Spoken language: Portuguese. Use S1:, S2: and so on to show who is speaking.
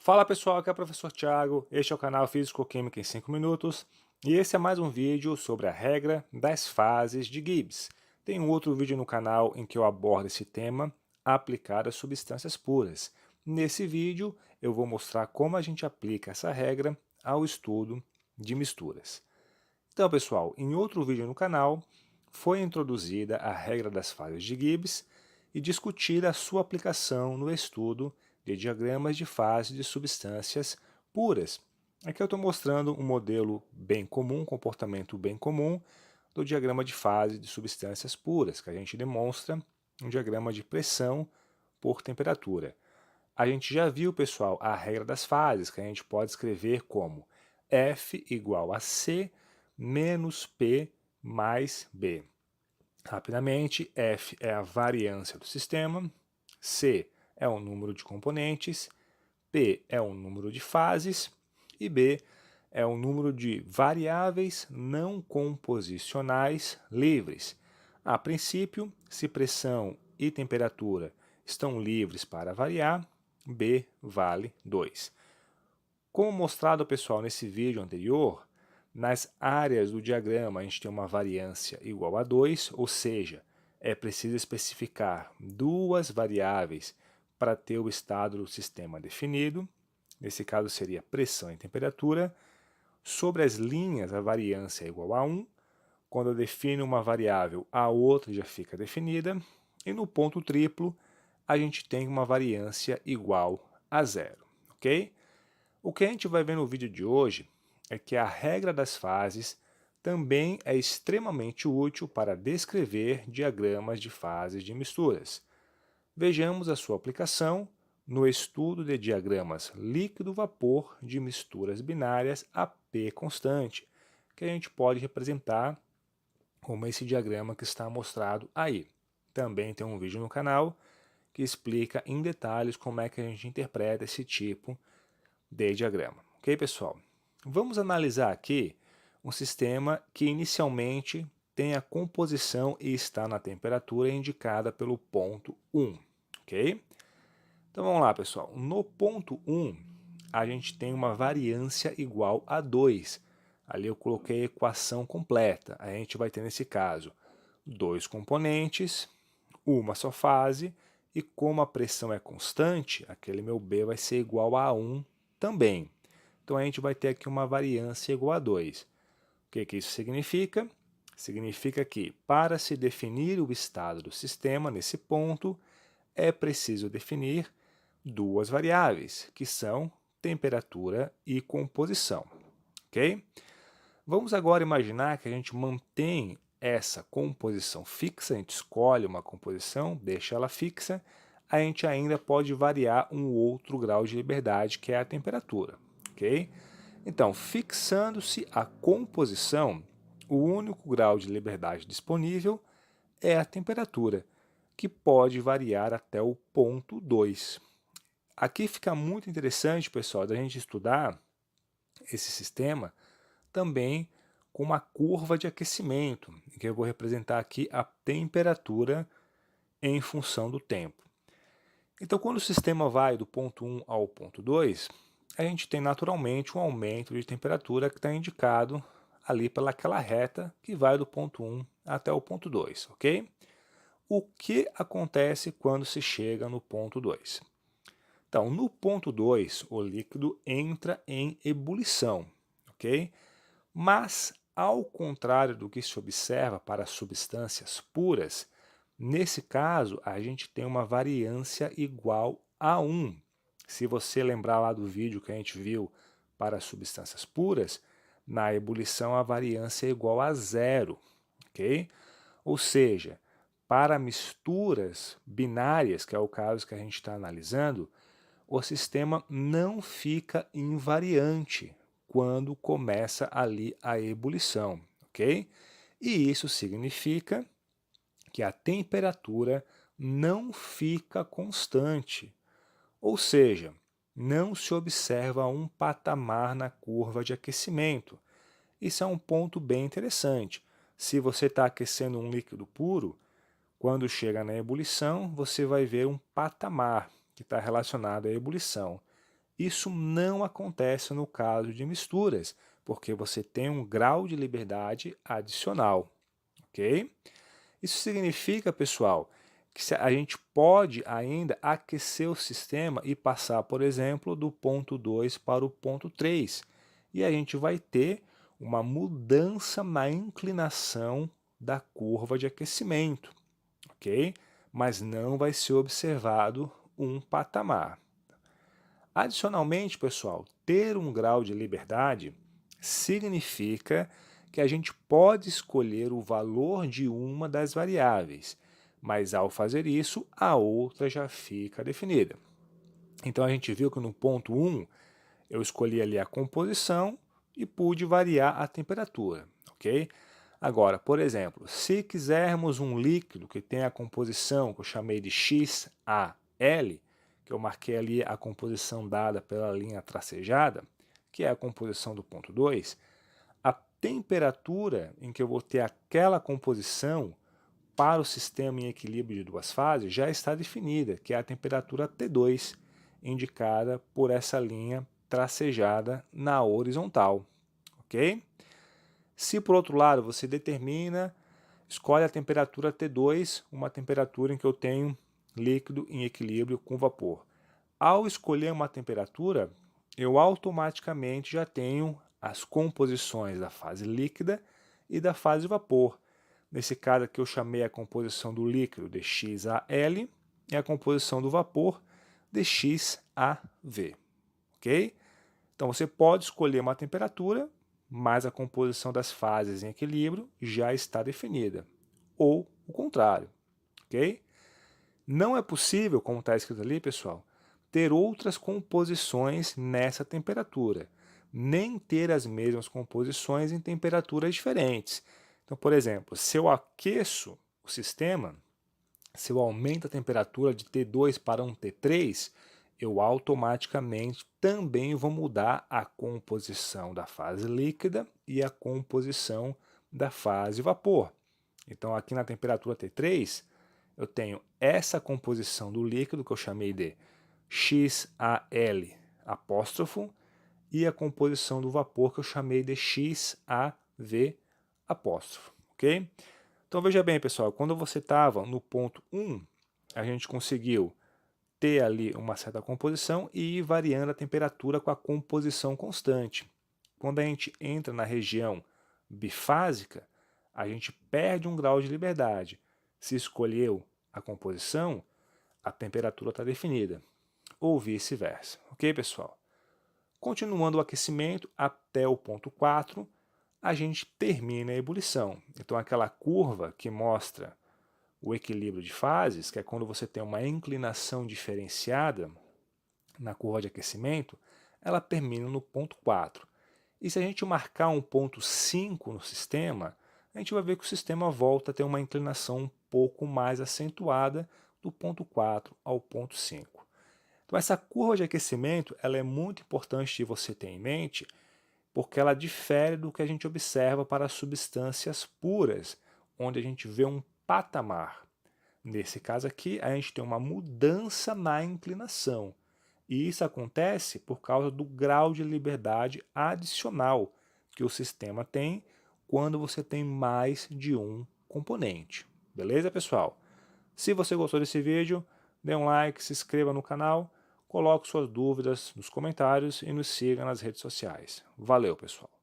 S1: Fala pessoal, aqui é o professor Thiago, este é o canal Físico-Química em 5 minutos e esse é mais um vídeo sobre a regra das fases de Gibbs. Tem um outro vídeo no canal em que eu abordo esse tema aplicado a substâncias puras. Nesse vídeo eu vou mostrar como a gente aplica essa regra ao estudo de misturas. Então pessoal, em outro vídeo no canal foi introduzida a regra das fases de Gibbs e discutida a sua aplicação no estudo de diagramas de fase de substâncias puras. Aqui eu estou mostrando um modelo bem comum, um comportamento bem comum do diagrama de fase de substâncias puras, que a gente demonstra um diagrama de pressão por temperatura. A gente já viu, pessoal, a regra das fases, que a gente pode escrever como F igual a C menos P mais B. Rapidamente, F é a variância do sistema, C é o número de componentes, P é o número de fases e B é o número de variáveis não composicionais livres. A princípio, se pressão e temperatura estão livres para variar, B vale 2. Como mostrado, pessoal, nesse vídeo anterior, nas áreas do diagrama a gente tem uma variância igual a 2, ou seja, é preciso especificar duas variáveis para ter o estado do sistema definido. Nesse caso seria pressão e temperatura. Sobre as linhas a variância é igual a 1. Quando eu defino uma variável, a outra já fica definida. E no ponto triplo a gente tem uma variância igual a 0, ok? O que a gente vai ver no vídeo de hoje é que a regra das fases também é extremamente útil para descrever diagramas de fases de misturas. Vejamos a sua aplicação no estudo de diagramas líquido-vapor de misturas binárias a P constante, que a gente pode representar como esse diagrama que está mostrado aí. Também tem um vídeo no canal que explica em detalhes como é que a gente interpreta esse tipo de diagrama. Ok, pessoal? Vamos analisar aqui um sistema que inicialmente tem a composição e está na temperatura indicada pelo ponto 1. Ok? Então vamos lá, pessoal. No ponto 1, a gente tem uma variância igual a 2. Ali eu coloquei a equação completa. A gente vai ter nesse caso dois componentes, uma só fase, e como a pressão é constante, aquele meu B vai ser igual a 1 também. Então a gente vai ter aqui uma variância igual a 2. O que isso significa? Significa que para se definir o estado do sistema nesse ponto, é preciso definir duas variáveis, que são temperatura e composição. Ok? Vamos agora imaginar que a gente mantém essa composição fixa, a gente escolhe uma composição, deixa ela fixa, a gente ainda pode variar um outro grau de liberdade, que é a temperatura. Ok? Então, fixando-se a composição, o único grau de liberdade disponível é a temperatura, que pode variar até o ponto 2. Aqui fica muito interessante, pessoal, da gente estudar esse sistema também com uma curva de aquecimento, em que eu vou representar aqui a temperatura em função do tempo. Então, quando o sistema vai do ponto 1 ao ponto 2, a gente tem naturalmente um aumento de temperatura que está indicado ali pelaquela reta que vai do ponto 1 até o ponto 2, ok? O que acontece quando se chega no ponto 2? Então, no ponto 2, o líquido entra em ebulição, ok? Mas, ao contrário do que se observa para substâncias puras, nesse caso a gente tem uma variância igual a 1. Se você lembrar lá do vídeo que a gente viu para substâncias puras, na ebulição a variância é igual a 0, ok? Ou seja, para misturas binárias, que é o caso que a gente está analisando, o sistema não fica invariante quando começa ali a ebulição, ok? E isso significa que a temperatura não fica constante, ou seja, não se observa um patamar na curva de aquecimento. Isso é um ponto bem interessante. Se você está aquecendo um líquido puro, quando chega na ebulição, você vai ver um patamar que está relacionado à ebulição. Isso não acontece no caso de misturas, porque você tem um grau de liberdade adicional, ok? Isso significa, pessoal, que a gente pode ainda aquecer o sistema e passar, por exemplo, do ponto 2 para o ponto 3. E a gente vai ter uma mudança na inclinação da curva de aquecimento, ok? Mas não vai ser observado um patamar. Adicionalmente, pessoal, ter um grau de liberdade significa que a gente pode escolher o valor de uma das variáveis, mas ao fazer isso, a outra já fica definida. Então a gente viu que no ponto 1 eu escolhi ali a composição e pude variar a temperatura, ok? Agora, por exemplo, se quisermos um líquido que tem a composição que eu chamei de XAL, que eu marquei ali a composição dada pela linha tracejada, que é a composição do ponto 2, a temperatura em que eu vou ter aquela composição para o sistema em equilíbrio de duas fases já está definida, que é a temperatura T2, indicada por essa linha tracejada na horizontal, ok? Se por outro lado você escolhe a temperatura T2, uma temperatura em que eu tenho líquido em equilíbrio com vapor. Ao escolher uma temperatura, eu automaticamente já tenho as composições da fase líquida e da fase vapor. Nesse caso aqui eu chamei a composição do líquido de XAL e a composição do vapor de XAV, ok? Então você pode escolher uma temperatura, mas a composição das fases em equilíbrio já está definida, ou o contrário, ok? Não é possível, como está escrito ali, pessoal, ter outras composições nessa temperatura, nem ter as mesmas composições em temperaturas diferentes. Então, por exemplo, se eu aqueço o sistema, se eu aumento a temperatura de T2 para um T3, eu automaticamente também vou mudar a composição da fase líquida e a composição da fase vapor. Então, aqui na temperatura T3, eu tenho essa composição do líquido que eu chamei de XAL apóstrofo e a composição do vapor que eu chamei de XAV apóstrofo, ok? Então veja bem, pessoal, quando você estava no ponto 1, a gente conseguiu ter ali uma certa composição e ir variando a temperatura com a composição constante. Quando a gente entra na região bifásica, a gente perde um grau de liberdade. Se escolheu a composição, a temperatura está definida, ou vice-versa. Ok, pessoal? Continuando o aquecimento até o ponto 4, a gente termina a ebulição. Então aquela curva que mostra o equilíbrio de fases, que é quando você tem uma inclinação diferenciada na curva de aquecimento, ela termina no ponto 4. E se a gente marcar um ponto 5 no sistema, a gente vai ver que o sistema volta a ter uma inclinação um pouco mais acentuada do ponto 4 ao ponto 5. Então essa curva de aquecimento ela é muito importante de você ter em mente, porque ela difere do que a gente observa para as substâncias puras, onde a gente vê um patamar. Nesse caso aqui, a gente tem uma mudança na inclinação. E isso acontece por causa do grau de liberdade adicional que o sistema tem quando você tem mais de um componente. Beleza, pessoal? Se você gostou desse vídeo, dê um like, se inscreva no canal, coloque suas dúvidas nos comentários e nos siga nas redes sociais. Valeu, pessoal!